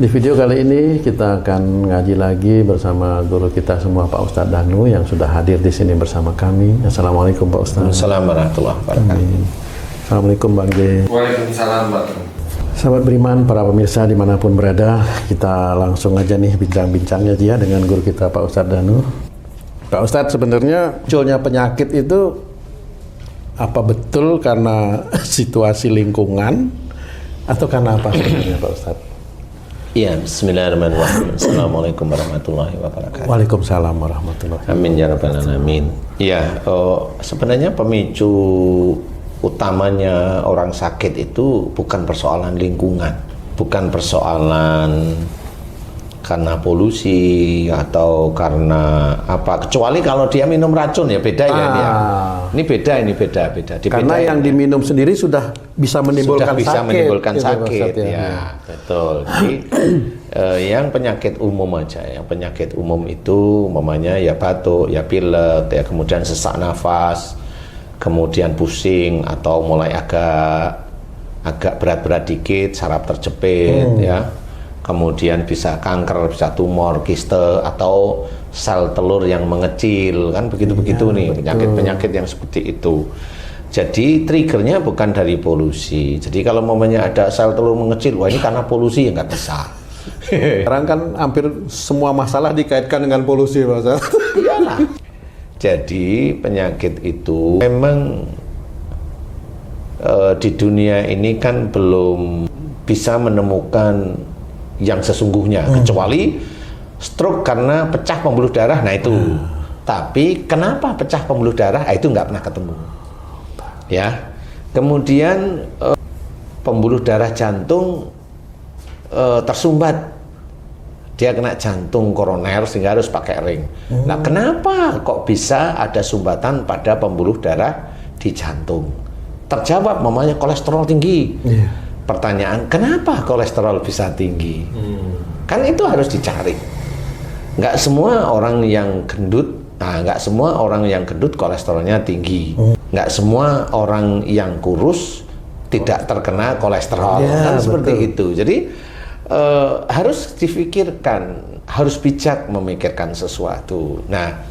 Di video kali ini kita akan ngaji lagi bersama guru kita semua, Pak Ustadz Danu, yang sudah hadir di sini bersama kami. Assalamualaikum Pak Ustadz. Assalamualaikum warahmatullahi wabarakatuh. Assalamualaikum Bang J. Waalaikumsalam. Sahabat beriman, para pemirsa dimanapun berada, kita langsung aja nih bincang-bincangnya dia dengan guru kita Pak Ustadz Danu. Pak Ustadz, sebenarnya munculnya penyakit itu apa betul karena situasi lingkungan atau karena apa sebenarnya Pak Ustadz? Iya, bismillahirrahmanirrahim. Assalamualaikum warahmatullahi wabarakatuh. Waalaikumsalam warahmatullahi wabarakatuh. Amin ya rabbal alamin. Iya, sebenarnya pemicu utamanya orang sakit itu bukan persoalan lingkungan, bukan persoalan karena polusi atau karena apa, kecuali kalau dia minum racun ya beda ya dia. Ini beda. Karena yang diminum sendiri sudah bisa menimbulkan sakit ya. Betul. Jadi yang penyakit umum aja, yang penyakit umum itu umpamanya ya batuk, ya pilek, ya kemudian sesak nafas, kemudian pusing atau mulai agak berat-berat dikit, saraf terjepit ya. Kemudian bisa kanker, bisa tumor, kiste, atau sel telur yang mengecil, kan begitu-begitu nih penyakit-penyakit yang seperti itu. Jadi triggernya bukan dari polusi. Jadi kalau momennya ada sel telur mengecil, wah ini karena polusi ya nggak bisa. Sekarang kan hampir semua masalah dikaitkan dengan polusi, Pak Ustadz. Iyalah. Jadi penyakit itu memang di dunia ini kan belum bisa menemukan yang sesungguhnya, kecuali stroke karena pecah pembuluh darah, nah itu. Tapi kenapa pecah pembuluh darah, itu nggak pernah ketemu. Ya. Kemudian pembuluh darah jantung tersumbat, dia kena jantung koroner sehingga harus pakai ring. Nah, kenapa kok bisa ada sumbatan pada pembuluh darah di jantung? Terjawab, mamanya kolesterol tinggi. Pertanyaan, kenapa kolesterol bisa tinggi? Kan itu harus dicari. Nggak semua orang yang gendut, nggak semua orang yang gendut kolesterolnya tinggi. Nggak semua orang yang kurus tidak terkena kolesterol. Kan seperti itu. Jadi harus difikirkan, harus bijak memikirkan sesuatu. Nah,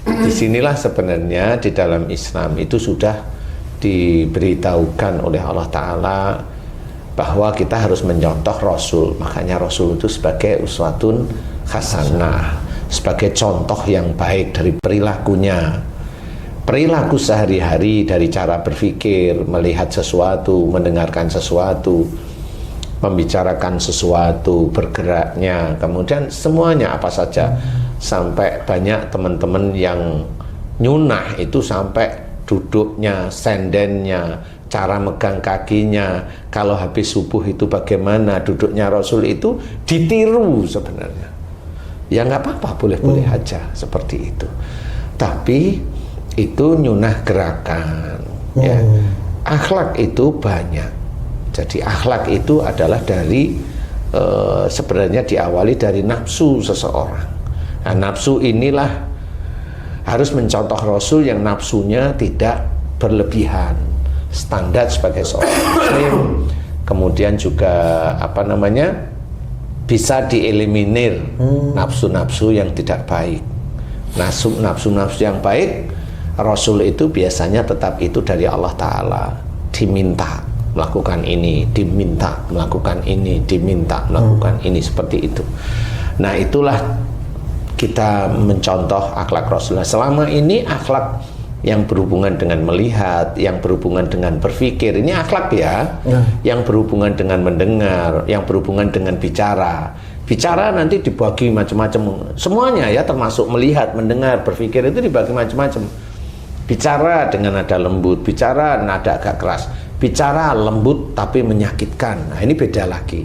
disinilah sebenarnya di dalam Islam itu sudah diberitahukan oleh Allah Ta'ala bahwa kita harus mencontoh Rasul. Makanya Rasul itu sebagai uswatun hasanah, sebagai contoh yang baik dari perilakunya, perilaku sehari-hari, dari cara berpikir, melihat sesuatu, mendengarkan sesuatu, membicarakan sesuatu, bergeraknya, kemudian semuanya apa saja. Sampai banyak teman-teman yang nyunah itu sampai duduknya, sendennya, cara megang kakinya, kalau habis subuh itu bagaimana duduknya Rasul itu ditiru sebenarnya. Ya nggak apa-apa, boleh-boleh aja seperti itu. Tapi itu nyunah gerakan. Ya. Akhlak itu banyak. Jadi akhlak itu adalah dari sebenarnya diawali dari nafsu seseorang. Nah, nafsu inilah harus mencontoh Rasul yang nafsunya tidak berlebihan, standar sebagai seorang muslim. Kemudian juga bisa dieliminir nafsu-nafsu yang tidak baik. Nafsu-nafsu yang baik, Rasul itu biasanya tetap itu dari Allah Ta'ala, diminta melakukan ini, diminta melakukan ini, diminta melakukan ini, seperti itu. Nah, itulah kita mencontoh akhlak Rasulullah. Selama ini akhlak yang berhubungan dengan melihat, yang berhubungan dengan berpikir, ini akhlak ya. Yang berhubungan dengan mendengar, yang berhubungan dengan bicara. Bicara nanti dibagi macam-macam, semuanya ya, termasuk melihat, mendengar, berpikir itu dibagi macam-macam. Bicara dengan nada lembut, bicara nada agak keras, bicara lembut tapi menyakitkan. Nah, ini beda lagi.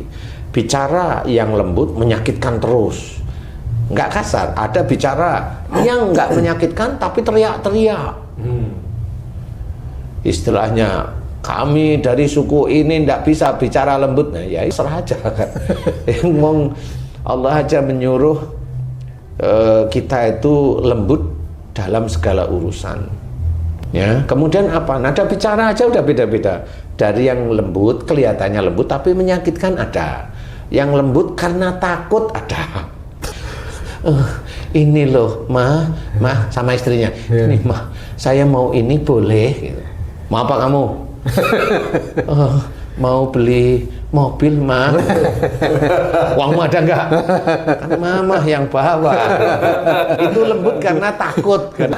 Bicara yang lembut menyakitkan terus, nggak kasar. Ada bicara yang nggak menyakitkan tapi teriak-teriak. Istilahnya, kami dari suku ini nggak bisa bicara lembut. Nah, ya serah aja kan. Allah aja menyuruh kita itu lembut dalam segala urusan. Ya, kemudian apa? Nada bicara aja udah beda-beda. Dari yang lembut, kelihatannya lembut tapi menyakitkan ada. Yang lembut karena takut ada. Ini loh, mah sama istrinya. Ini mah, saya mau ini boleh? Gitu. Mau apa kamu? Mau beli mobil mah. Uangmu ada nggak? Kan mama yang bawa. Itu lembut karena takut kan.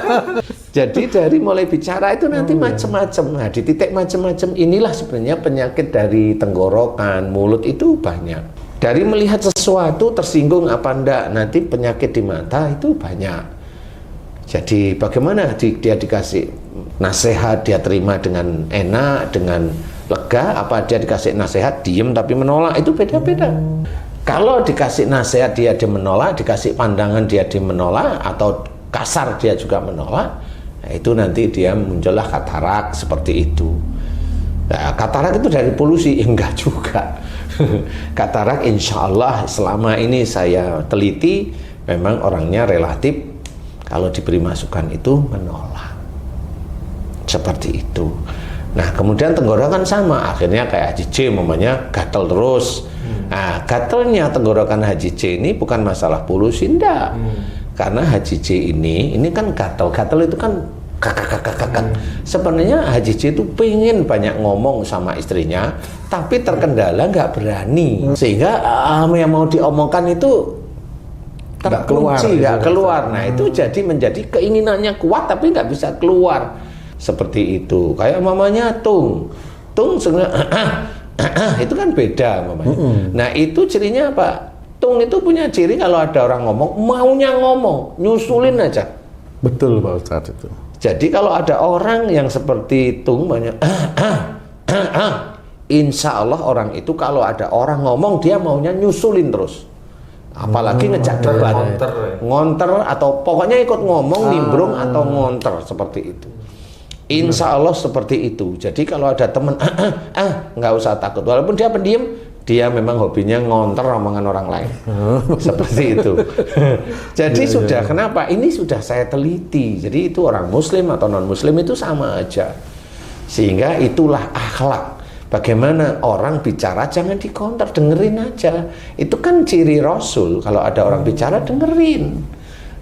Jadi dari mulai bicara itu nanti macam-macam. Nah, di titik macam-macam inilah sebenarnya penyakit dari tenggorokan, mulut itu banyak. Dari melihat sesuatu tersinggung apa enggak, nanti penyakit di mata itu banyak. Jadi bagaimana dia dikasih nasihat, dia terima dengan enak, dengan lega, apa dia dikasih nasihat diem tapi menolak, itu beda-beda. Kalau dikasih nasihat dia menolak, dikasih pandangan dia menolak, atau kasar dia juga menolak, nah itu nanti dia muncullah katarak seperti itu. Nah, katarak itu dari polusi? Enggak juga. Katarak insya Allah selama ini saya teliti memang orangnya relatif kalau diberi masukan itu menolak seperti itu. Nah kemudian tenggorokan sama, akhirnya kayak Haji J namanya gatel terus. Nah gatelnya tenggorokan Haji J ini bukan masalah polusi, enggak. Karena Haji J ini kan gatel itu kan kakak. Sebenarnya Haji J itu pengen banyak ngomong sama istrinya, tapi terkendala nggak berani, sehingga yang mau diomongkan itu terkunci, nggak keluar. Nah itu menjadi keinginannya kuat tapi nggak bisa keluar seperti itu. Kayak mamanya Tung sebenarnya itu kan beda mamanya. Nah itu cirinya apa? Tung itu punya ciri kalau ada orang ngomong, maunya ngomong, nyusulin aja. Betul Pak Ustadz itu. Jadi kalau ada orang yang seperti Tung banyak insya Allah orang itu kalau ada orang ngomong dia maunya nyusulin terus. Apalagi ngejak debat, ngonter atau pokoknya ikut ngomong, nimbrung atau ngonter seperti itu. Insya Allah seperti itu. Jadi kalau ada teman nggak usah takut, walaupun dia pendiam, dia memang hobinya ngonter omongan orang lain. Seperti itu. Jadi sudah kenapa? Ini sudah saya teliti. Jadi itu orang muslim atau non muslim itu sama aja. Sehingga itulah akhlak. Bagaimana orang bicara jangan dikonter, dengerin aja. Itu kan ciri Rasul. Kalau ada orang bicara dengerin.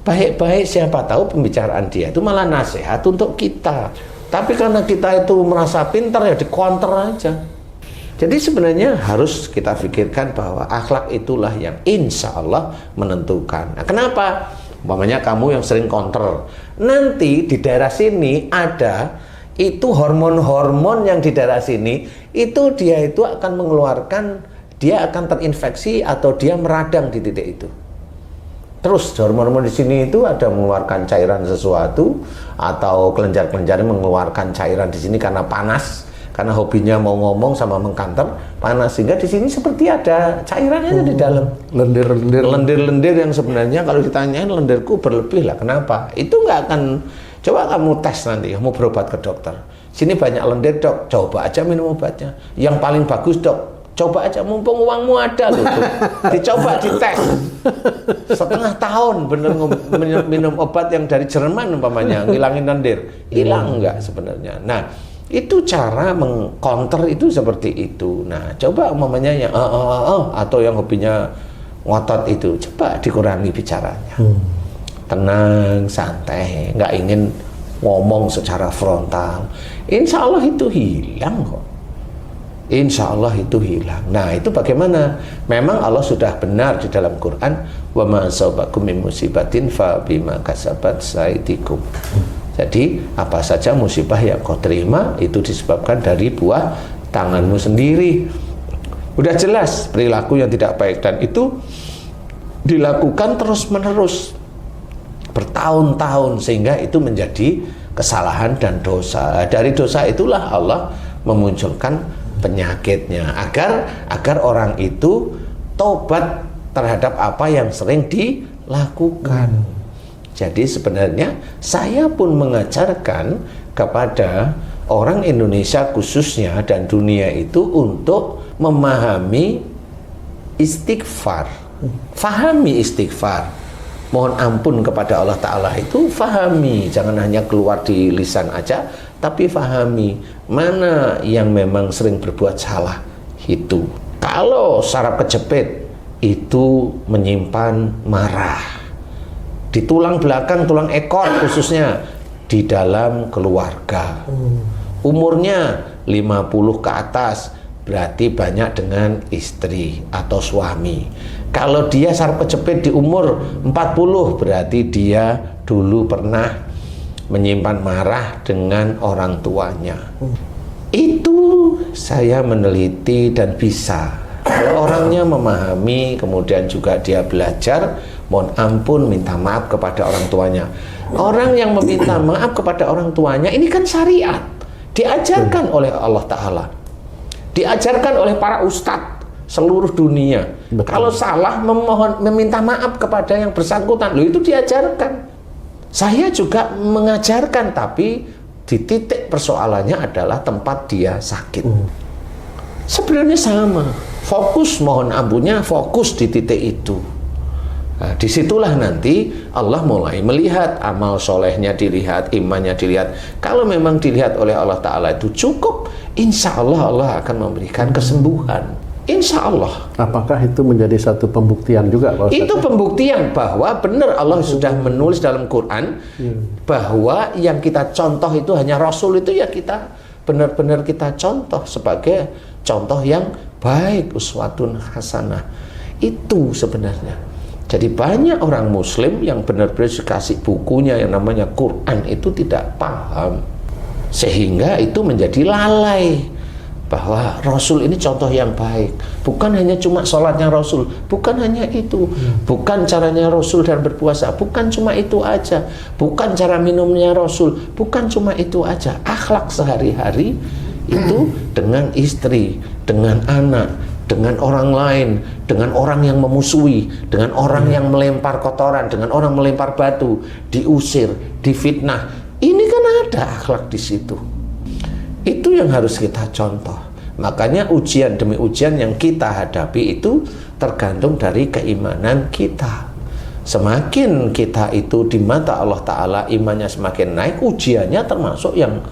Baik-baik, siapa tahu pembicaraan dia itu malah nasihat untuk kita. Tapi karena kita itu merasa pintar ya dikonter aja. Jadi sebenarnya harus kita pikirkan bahwa akhlak itulah yang insya Allah menentukan. Nah, kenapa? Umpamanya kamu yang sering konter, nanti di daerah sini ada itu hormon-hormon yang di daerah sini itu dia itu akan mengeluarkan, dia akan terinfeksi atau dia meradang di titik itu. Terus hormon-hormon di sini itu ada mengeluarkan cairan sesuatu atau kelenjar-kelenjar mengeluarkan cairan di sini karena panas. Karena hobinya mau ngomong sama mengkanter panas, sehingga di sini seperti ada cairannya di dalam. Lendir-lendir yang sebenarnya kalau ditanyain lendirku berlebih lah. Kenapa? Itu nggak akan. Coba kamu tes nanti, kamu berobat ke dokter. Sini banyak lendir dok, coba aja minum obatnya. Yang paling bagus dok, coba aja mumpung uangmu ada loh. Dicoba dites. Setengah tahun bener minum obat yang dari Jerman umpamanya ngilangin lendir, hilang enggak sebenarnya. Nah. Itu cara mengcounter itu seperti itu. Nah, coba umpamanya yang atau yang hobinya ngotot itu, coba dikurangi bicaranya. Tenang, santai, nggak ingin ngomong secara frontal. Insya Allah itu hilang kok. Insya Allah itu hilang. Nah, itu bagaimana? Memang Allah sudah benar di dalam Quran, wa ma asabakum min musibatin fa bima kasabat saydikum. Jadi apa saja musibah yang kau terima itu disebabkan dari buah tanganmu sendiri. Udah jelas perilaku yang tidak baik dan itu dilakukan terus-menerus bertahun-tahun sehingga itu menjadi kesalahan dan dosa. Dari dosa itulah Allah memunculkan penyakitnya agar orang itu tobat terhadap apa yang sering dilakukan. Jadi sebenarnya saya pun mengajarkan kepada orang Indonesia khususnya dan dunia itu untuk memahami istighfar. Fahami istighfar. Mohon ampun kepada Allah Ta'ala itu fahami. Jangan hanya keluar di lisan aja, tapi fahami mana yang memang sering berbuat salah itu. Kalau saraf kejepit itu menyimpan marah di tulang belakang, tulang ekor khususnya di dalam keluarga. Umurnya 50 ke atas berarti banyak dengan istri atau suami. Kalau dia saraf kejepit di umur 40 berarti dia dulu pernah menyimpan marah dengan orang tuanya. Itu saya meneliti dan bisa. Kalau orangnya memahami, kemudian juga dia belajar, mohon ampun, minta maaf kepada orang tuanya. Orang yang meminta maaf kepada orang tuanya, ini kan syariat. Diajarkan oleh Allah Ta'ala. Diajarkan oleh para ustadz seluruh dunia. Betul. Kalau salah meminta maaf kepada yang bersangkutan, loh itu diajarkan. Saya juga mengajarkan, tapi di titik persoalannya adalah tempat dia sakit. Sebenarnya sama. Fokus, mohon ampunnya, fokus di titik itu. Nah, disitulah nanti Allah mulai melihat amal solehnya dilihat, imannya dilihat. Kalau memang dilihat oleh Allah Ta'ala itu cukup, insya Allah Allah akan memberikan kesembuhan. Insya Allah. Apakah itu menjadi satu pembuktian juga, Pak Ustaz? Itu pembuktian bahwa benar Allah sudah menulis dalam Quran bahwa yang kita contoh itu hanya Rasul, itu ya kita benar-benar kita contoh sebagai contoh yang baik, uswatun hasanah. Itu sebenarnya. Jadi banyak orang muslim yang benar-benar dikasih bukunya yang namanya Quran itu tidak paham, sehingga itu menjadi lalai bahwa Rasul ini contoh yang baik. Bukan hanya cuma sholatnya Rasul, bukan hanya itu, bukan caranya Rasul dan berpuasa, bukan cuma itu aja, bukan cara minumnya Rasul, bukan cuma itu aja. Akhlak sehari-hari itu dengan istri, dengan anak, dengan orang lain, dengan orang yang memusuhi, dengan orang yang melempar kotoran, dengan orang melempar batu, diusir, difitnah. Ini kan ada akhlak di situ. Itu yang harus kita contoh. Makanya ujian demi ujian yang kita hadapi itu tergantung dari keimanan kita. Semakin kita itu di mata Allah Ta'ala imannya semakin naik, ujiannya termasuk yang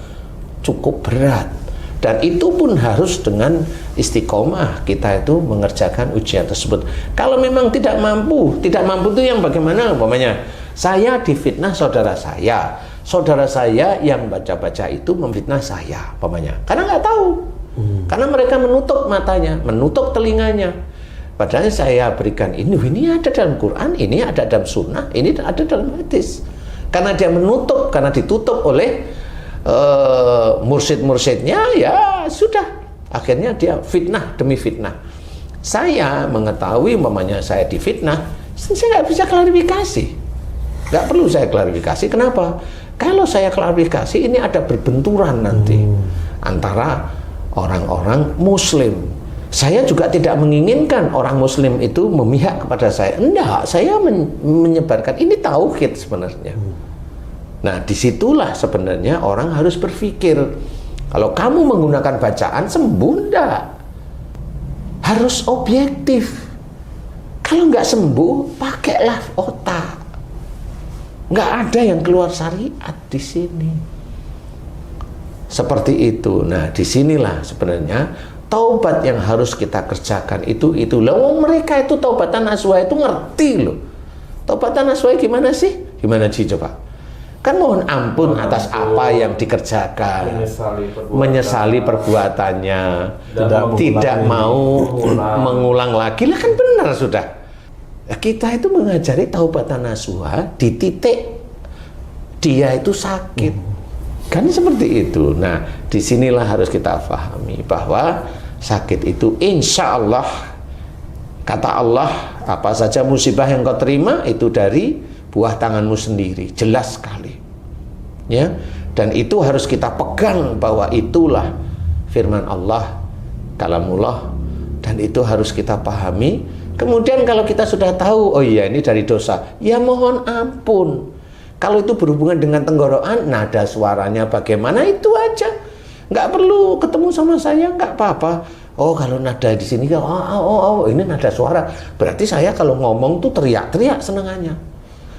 cukup berat. Dan itu pun harus dengan istiqomah kita itu mengerjakan ujian tersebut. Kalau memang tidak mampu itu yang bagaimana? Umpamanya saya difitnah saudara saya yang baca-baca itu memfitnah saya, umpamanya. Karena nggak tahu, karena mereka menutup matanya, menutup telinganya. Padahal saya berikan ini ada dalam Quran, ini ada dalam Sunnah, ini ada dalam hadis. Karena dia menutup, karena ditutup oleh mursyid-mursyidnya, ya sudah, akhirnya dia fitnah demi fitnah. Saya mengetahui umpamanya saya difitnah, saya nggak bisa klarifikasi, nggak perlu saya klarifikasi. Kenapa? Kalau saya klarifikasi ini ada berbenturan nanti antara orang-orang muslim. Saya juga tidak menginginkan orang muslim itu memihak kepada saya. Enggak, saya menyebarkan ini tauhid sebenarnya. Nah, disitulah sebenarnya orang harus berpikir, kalau kamu menggunakan bacaan sembuh enggak? Harus objektif. Kalau nggak sembuh, pakailah otak. Nggak ada yang keluar syariat di sini. Seperti itu. Nah, disinilah sebenarnya taubat yang harus kita kerjakan itu. Loh, mereka itu taubatan nasuha itu ngerti loh. Taubatan nasuha gimana sih? Gimana sih coba? Kan mohon ampun atas apa yang dikerjakan, menyesali perbuatannya, tidak mau mengulang lagi. Lah kan benar sudah. Kita itu mengajari taubatan nasuha di titik dia itu sakit, kan seperti itu. Nah, disinilah harus kita pahami bahwa sakit itu insya Allah, kata Allah, apa saja musibah yang kau terima itu dari buah tanganmu sendiri, jelas sekali, ya. Dan itu harus kita pegang bahwa itulah firman Allah, kalamullah, dan itu harus kita pahami. Kemudian kalau kita sudah tahu, oh iya ini dari dosa, ya mohon ampun. Kalau itu berhubungan dengan tenggorokan, nada suaranya bagaimana itu aja, nggak perlu ketemu sama saya, nggak apa-apa. Oh kalau nada di sini, ini nada suara, berarti saya kalau ngomong tuh teriak-teriak senengannya.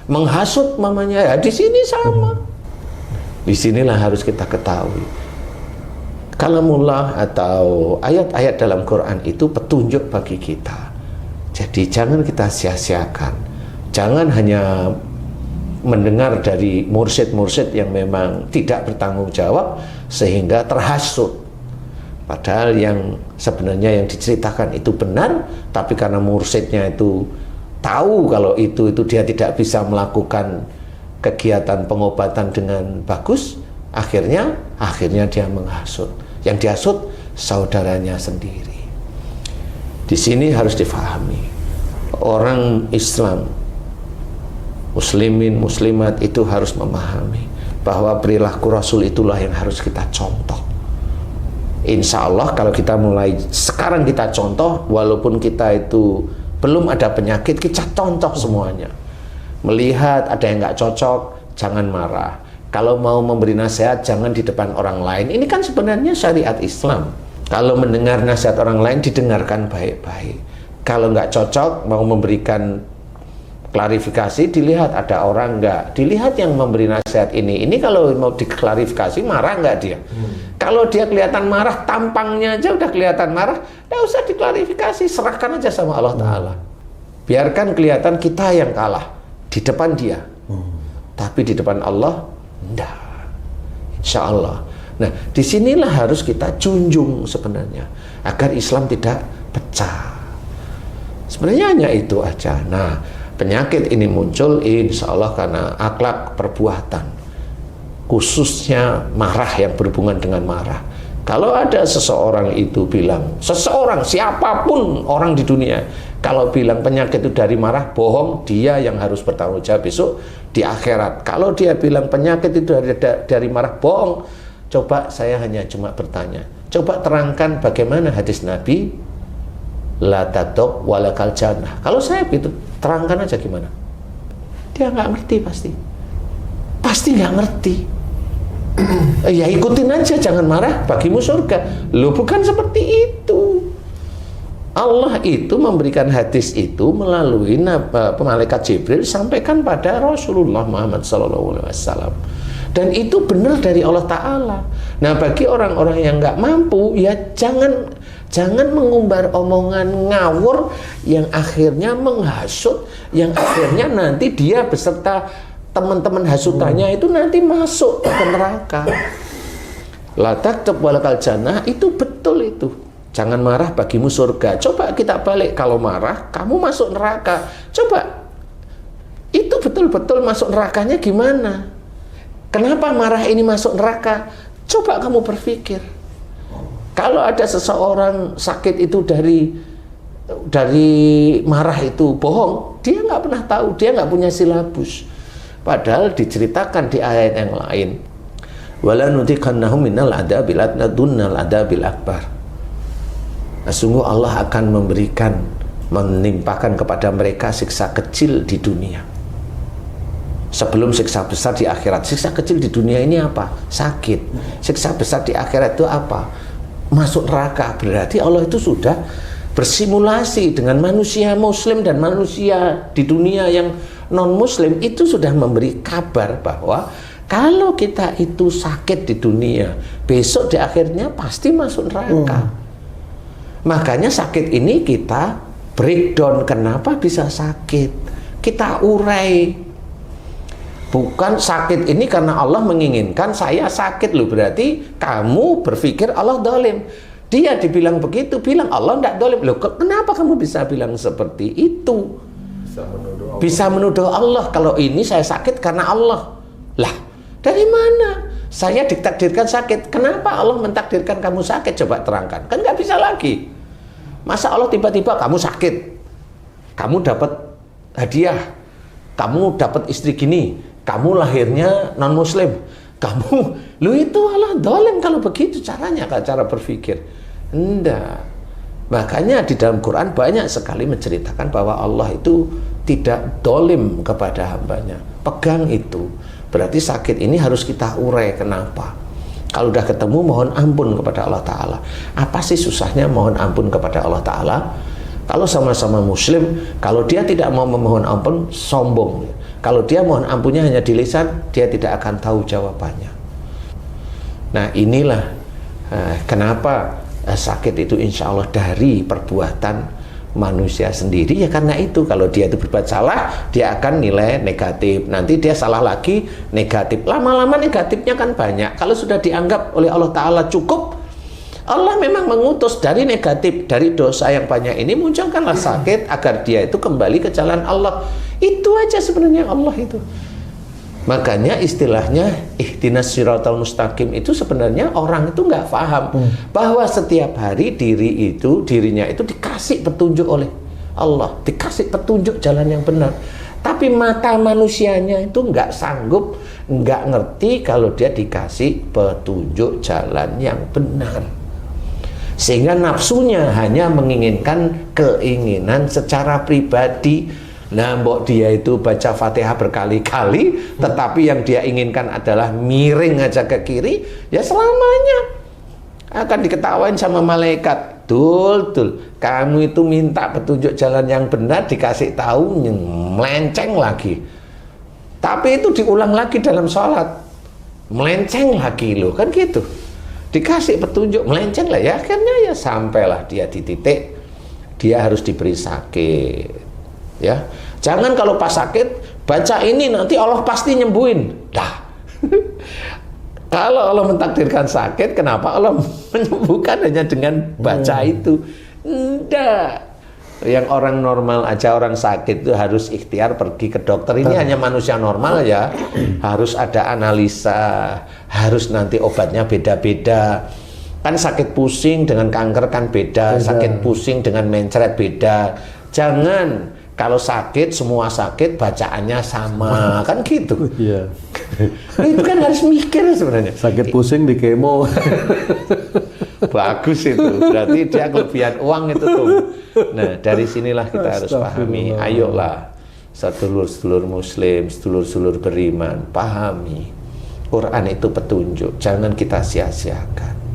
Menghasut mamanya, ya di sini sama. Disinilah harus kita ketahui. kalamullah atau ayat-ayat dalam Quran itu petunjuk bagi kita. Jadi jangan kita sia-siakan. Jangan hanya mendengar dari mursyid-mursyid yang memang tidak bertanggung jawab sehingga terhasut. Padahal yang sebenarnya yang diceritakan itu benar, tapi karena mursyidnya itu tahu kalau itu dia tidak bisa melakukan kegiatan pengobatan dengan bagus, akhirnya dia menghasut. Yang dihasut saudaranya sendiri. Di sini harus difahami, orang Islam, muslimin, muslimat itu harus memahami bahwa perilaku Rasul itulah yang harus kita contoh. Insya Allah kalau kita mulai sekarang kita contoh, walaupun kita itu belum ada penyakit, kita contoh semuanya. Melihat ada yang nggak cocok, jangan marah. Kalau mau memberi nasihat, jangan di depan orang lain. Ini kan sebenarnya syariat Islam. Kalau mendengar nasihat orang lain, didengarkan baik-baik. Kalau nggak cocok, mau memberikan klarifikasi, dilihat ada orang nggak. Dilihat yang memberi nasihat ini kalau mau diklarifikasi, marah nggak dia? Kalau dia kelihatan marah, tampangnya aja udah kelihatan marah, nggak usah diklarifikasi, serahkan aja sama Allah Ta'ala. Biarkan kelihatan kita yang kalah di depan dia. Tapi di depan Allah, enggak, insya Allah. Nah, disinilah harus kita junjung sebenarnya agar Islam tidak pecah. Sebenarnya hanya itu aja. Nah, penyakit ini muncul insya Allah karena akhlak perbuatan, khususnya marah yang berhubungan dengan marah. Kalau ada seseorang itu bilang, seseorang siapapun orang di dunia, kalau bilang penyakit itu dari marah, bohong, dia yang harus bertanggung jawab besok di akhirat. Kalau dia bilang penyakit itu dari marah, bohong. Coba saya hanya cuma bertanya, coba terangkan bagaimana hadis Nabi, la tadok walakal jannah. Kalau saya itu terangkan aja gimana, dia nggak ngerti, pasti nggak ngerti. Ya ikutin aja, jangan marah, bagimu surga. Loh, bukan seperti itu. Allah itu memberikan hadis itu melalui malaikat Jibril sampaikan pada Rasulullah Muhammad SAW. Dan itu benar dari Allah Ta'ala. Nah, bagi orang-orang yang nggak mampu, ya jangan mengumbar omongan ngawur yang akhirnya menghasut, yang akhirnya nanti dia beserta teman-teman hasutannya itu nanti masuk ke neraka. La taktub walakal jannah, itu betul itu. Jangan marah, bagimu surga. Coba kita balik, kalau marah kamu masuk neraka. Coba itu betul-betul masuk nerakanya gimana? Kenapa marah ini masuk neraka? Coba kamu berpikir. Kalau ada seseorang sakit itu dari marah itu bohong, dia nggak pernah tahu, dia nggak punya silabus. Padahal diceritakan di ayat yang lain, wala nutikannahum minal adabil adna dunnal adabil akbar. Nah, sungguh Allah akan menimpakan kepada mereka siksa kecil di dunia sebelum siksa besar di akhirat. Siksa kecil di dunia ini apa? Sakit. Siksa besar di akhirat itu apa? Masuk neraka. Berarti Allah itu sudah bersimulasi dengan manusia muslim dan manusia di dunia yang non-muslim, itu sudah memberi kabar bahwa kalau kita itu sakit di dunia, besok di akhirnya pasti masuk neraka. Makanya sakit ini kita breakdown, kenapa bisa sakit, kita urai. Bukan sakit ini karena Allah menginginkan saya sakit, loh berarti kamu berpikir Allah zalim. Dia dibilang begitu, bilang Allah tidak zalim. Loh, kenapa kamu bisa bilang seperti itu? Bisa menuduh Allah kalau ini saya sakit karena Allah. Lah, dari mana? Saya ditakdirkan sakit. Kenapa Allah mentakdirkan kamu sakit? Coba terangkan. Kan nggak bisa lagi. Masa Allah tiba-tiba kamu sakit, kamu dapat hadiah, kamu dapat istri gini, kamu lahirnya non-muslim, kamu, lu itu Allah zalim kalau begitu caranya, cara berpikir. Enggak. Makanya di dalam Quran banyak sekali menceritakan bahwa Allah itu tidak zalim kepada hambanya. Pegang itu. Berarti sakit ini harus kita urai. Kenapa? Kalau udah ketemu mohon ampun kepada Allah Ta'ala. Apa sih susahnya mohon ampun kepada Allah Ta'ala? Kalau sama-sama muslim, kalau dia tidak mau memohon ampun, sombong. Kalau dia mohon ampunnya hanya di lisan, dia tidak akan tahu jawabannya. Nah, inilah Kenapa sakit itu insya Allah dari perbuatan manusia sendiri? Ya karena itu, kalau dia itu berbuat salah, dia akan nilai negatif. Nanti dia salah lagi, negatif. Lama-lama negatifnya kan banyak. Kalau sudah dianggap oleh Allah Ta'ala cukup, Allah memang mengutus dari negatif, dari dosa yang banyak ini, munculkanlah sakit agar dia itu kembali ke jalan Allah. Itu aja sebenarnya Allah itu. Makanya istilahnya ihdinas siratal mustaqim itu sebenarnya orang itu nggak paham bahwa setiap hari dirinya itu dikasih petunjuk oleh Allah, dikasih petunjuk jalan yang benar. Tapi mata manusianya itu nggak sanggup, nggak ngerti kalau dia dikasih petunjuk jalan yang benar. Sehingga nafsunya hanya menginginkan keinginan secara pribadi. Nah, mbok dia itu baca Fatihah berkali-kali, tetapi yang dia inginkan adalah miring aja ke kiri, ya selamanya akan diketawain sama malaikat. Dul, kamu itu minta petunjuk jalan yang benar, dikasih tahu melenceng lagi. Tapi itu diulang lagi dalam sholat, melenceng lagi loh, kan gitu. Dikasih petunjuk, melenceng lah ya, akhirnya ya sampailah dia di titik dia harus diberi sakit. Ya, jangan kalau pas sakit baca ini nanti Allah pasti nyembuhin. Dah. Kalau Allah mentakdirkan sakit, kenapa Allah menyembuhkan hanya dengan baca itu? Enggak. Yang orang normal aja, orang sakit itu harus ikhtiar pergi ke dokter. Ini hanya manusia normal ya. Harus ada analisa, harus nanti obatnya beda-beda. Kan sakit pusing dengan kanker kan beda, sakit pusing dengan mencret beda. Jangan kalau sakit, semua sakit bacaannya sama, kan gitu. Iya. Itu kan harus mikir sebenarnya. Sakit pusing di kemo. Bagus itu, berarti dia kelebihan uang itu tuh. Nah, dari sinilah kita harus pahami. Ayolah, sedulur-sedulur muslim, sedulur-sedulur beriman, pahami. Quran itu petunjuk, jangan kita sia-siakan.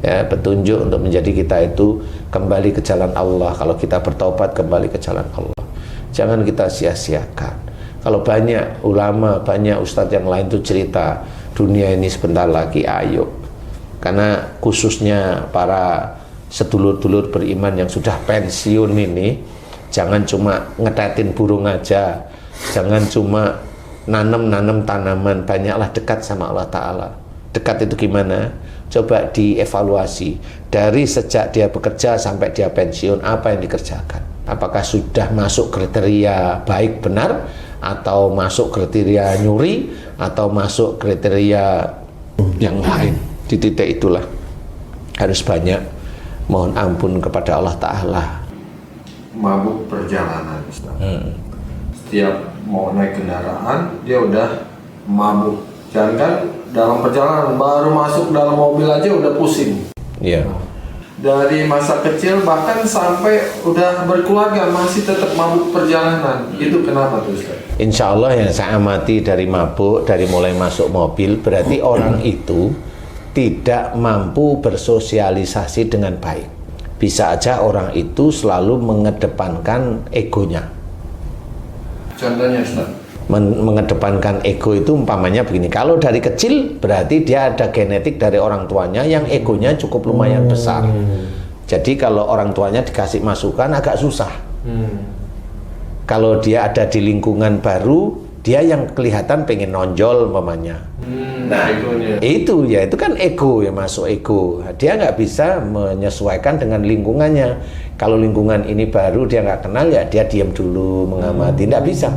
Ya, petunjuk untuk menjadi kita itu kembali ke jalan Allah. Kalau kita bertobat, kembali ke jalan Allah. Jangan kita sia-siakan. Kalau banyak ulama, banyak ustadz yang lain tuh cerita dunia ini sebentar lagi, ayo. Karena khususnya para sedulur-dulur beriman yang sudah pensiun ini, jangan cuma ngetetin burung aja, jangan cuma nanam tanaman, banyaklah dekat sama Allah Ta'ala. Dekat itu gimana? Coba dievaluasi dari sejak dia bekerja sampai dia pensiun, apa yang dikerjakan? Apakah sudah masuk kriteria baik benar, atau masuk kriteria nyuri, atau masuk kriteria yang lain? Di titik itulah harus banyak mohon ampun kepada Allah Ta'ala. Mabuk perjalanan, Ustaz. Setiap mau naik kendaraan dia udah mabuk. Jangan kan dalam perjalanan, baru masuk dalam mobil aja udah pusing. Iya. Dari masa kecil bahkan sampai udah berkeluarga masih tetap mabuk perjalanan. Itu kenapa tuh, Ustaz? Insya Allah yang saya amati dari mabuk, dari mulai masuk mobil, berarti orang itu tidak mampu bersosialisasi dengan baik. Bisa aja orang itu selalu mengedepankan egonya. Contohnya, Ustaz? Mengedepankan ego itu umpamanya begini, kalau dari kecil berarti dia ada genetik dari orang tuanya yang egonya cukup lumayan besar. Jadi kalau orang tuanya dikasih masukan agak susah. Kalau dia ada di lingkungan baru, dia yang kelihatan pengen nonjol umpamanya. Nah, itu kan ego, ya masuk ego. Dia nggak bisa menyesuaikan dengan lingkungannya. Kalau lingkungan ini baru dia nggak kenal, ya dia diam dulu mengamati, nggak bisa.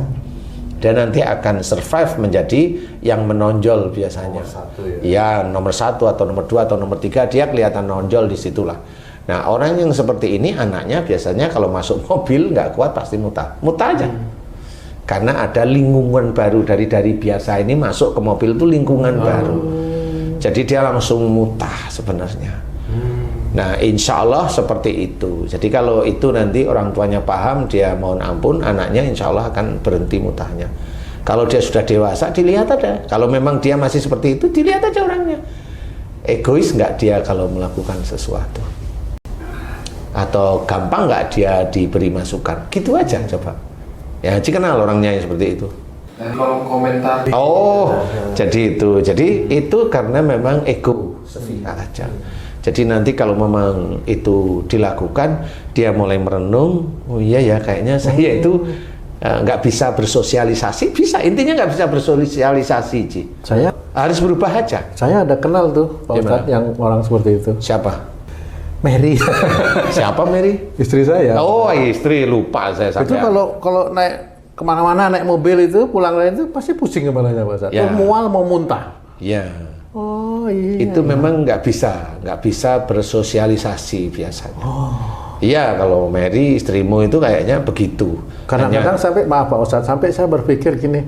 Dan nanti akan survive menjadi yang menonjol biasanya. Ya, nomor 1 atau nomor 2 atau nomor 3 dia kelihatan nonjol di situlah. Nah, orang yang seperti ini anaknya biasanya kalau masuk mobil nggak kuat pasti muntah aja. Karena ada lingkungan baru dari biasa ini masuk ke mobil itu lingkungan baru. Jadi dia langsung muntah sebenarnya. Nah, insya Allah seperti itu. Jadi kalau itu nanti orang tuanya paham, dia mohon ampun, anaknya insya Allah akan berhenti muntahnya. Kalau dia sudah dewasa, dilihat aja. Kalau memang dia masih seperti itu, dilihat aja orangnya. Egois nggak dia kalau melakukan sesuatu? Atau gampang nggak dia diberi masukan? Gitu aja coba. Ya, kenal orangnya yang seperti itu. Kalau komentar. Oh, jadi itu. Jadi itu karena memang ego sepihak aja. Jadi nanti kalau memang itu dilakukan, dia mulai merenung, oh iya ya kayaknya saya itu nggak bisa bersosialisasi, bisa, intinya nggak bisa bersosialisasi, Ji. Saya Harus berubah aja. ada kenal tuh Pak Ustadz yang orang seperti itu. Siapa? Mary. Siapa Mary? Istri saya. Oh, istri, lupa saya Itu sampai. kalau naik kemana-mana naik mobil itu pulang itu pasti pusing kepalanya Pak Ustadz. Ya. Mual mau muntah. Ya. Oh iya. Itu memang nggak bisa bersosialisasi biasanya. Iya, kalau Mary istrimu itu kayaknya begitu. Kadang-kadang sampai, maaf Pak Ustadz, sampai saya berpikir gini,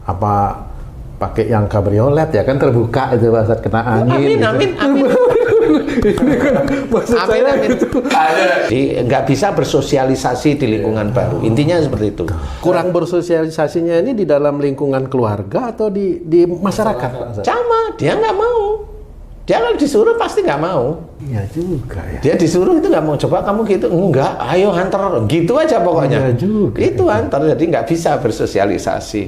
apa pakai yang kabriolet ya kan terbuka itu Pak Ustadz, kena angin. Amin. Ini kan maksud saya Amin. itu. Jadi nggak bisa bersosialisasi di lingkungan baru. Intinya seperti itu. Kurang bersosialisasinya ini di dalam lingkungan keluarga atau di masyarakat Pak Ustadz? Sama, dia nggak mau. Dia kalau disuruh pasti nggak mau. Iya juga ya. Dia disuruh itu nggak mau, coba kamu gitu, enggak, ayo hantar, gitu aja pokoknya. Iya juga. Itu hantar, jadi nggak bisa bersosialisasi.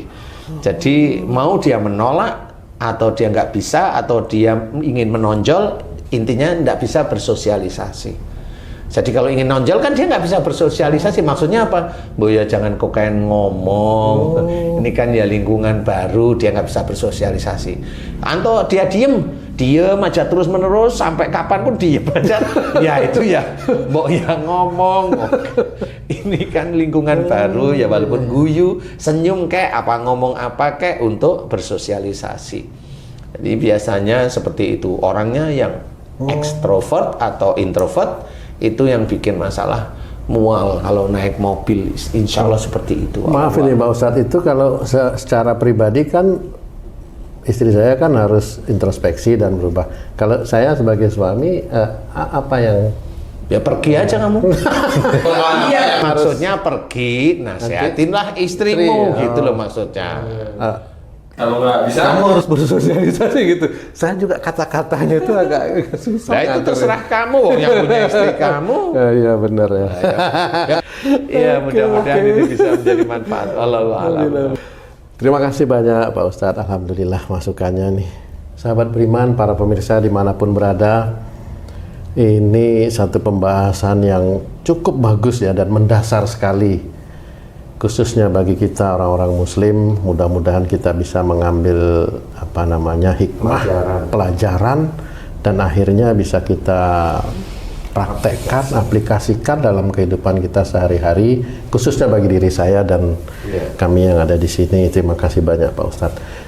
Jadi mau dia menolak atau dia nggak bisa atau dia ingin menonjol, intinya nggak bisa bersosialisasi. Jadi kalau ingin nonjol kan dia nggak bisa bersosialisasi. Maksudnya apa? Boya jangan kok kayak ngomong. Ini kan ya lingkungan baru, dia nggak bisa bersosialisasi. Atau dia diem aja terus menerus sampai kapanpun diem aja. Ya itu ya, mbok ya ngomong. Ini kan lingkungan baru ya, walaupun guyu, senyum kayak apa ngomong apa kayak untuk bersosialisasi. Jadi biasanya seperti itu, orangnya yang ekstrovert atau introvert itu yang bikin masalah mual kalau naik mobil, insya Allah seperti itu. Maaf ini Pak Ustadz, itu kalau secara pribadi kan istri saya kan harus introspeksi dan berubah. Kalau saya sebagai suami, apa yang... Ya pergi aja kamu. Iya, maksudnya pergi, nasihatinlah istrimu, istri, gitu loh maksudnya. Kalau nggak bisa, Kamu harus bersosialisasi gitu. Saya juga kata-katanya itu agak susah. Nah itu terserah kamu, yang punya istri kamu. Iya benar ya. Iya, mudah-mudahan ini bisa menjadi manfaat. Allahu a'lam. Terima kasih banyak Pak Ustadz. Alhamdulillah masukannya nih. Sahabat beriman, para pemirsa dimanapun berada, ini satu pembahasan yang cukup bagus ya dan mendasar sekali, khususnya bagi kita orang-orang Muslim. Mudah-mudahan kita bisa mengambil hikmah, pelajaran, dan akhirnya bisa kita praktekkan, aplikasikan dalam kehidupan kita sehari-hari, khususnya bagi diri saya dan kami yang ada di sini. Terima kasih banyak Pak Ustadz.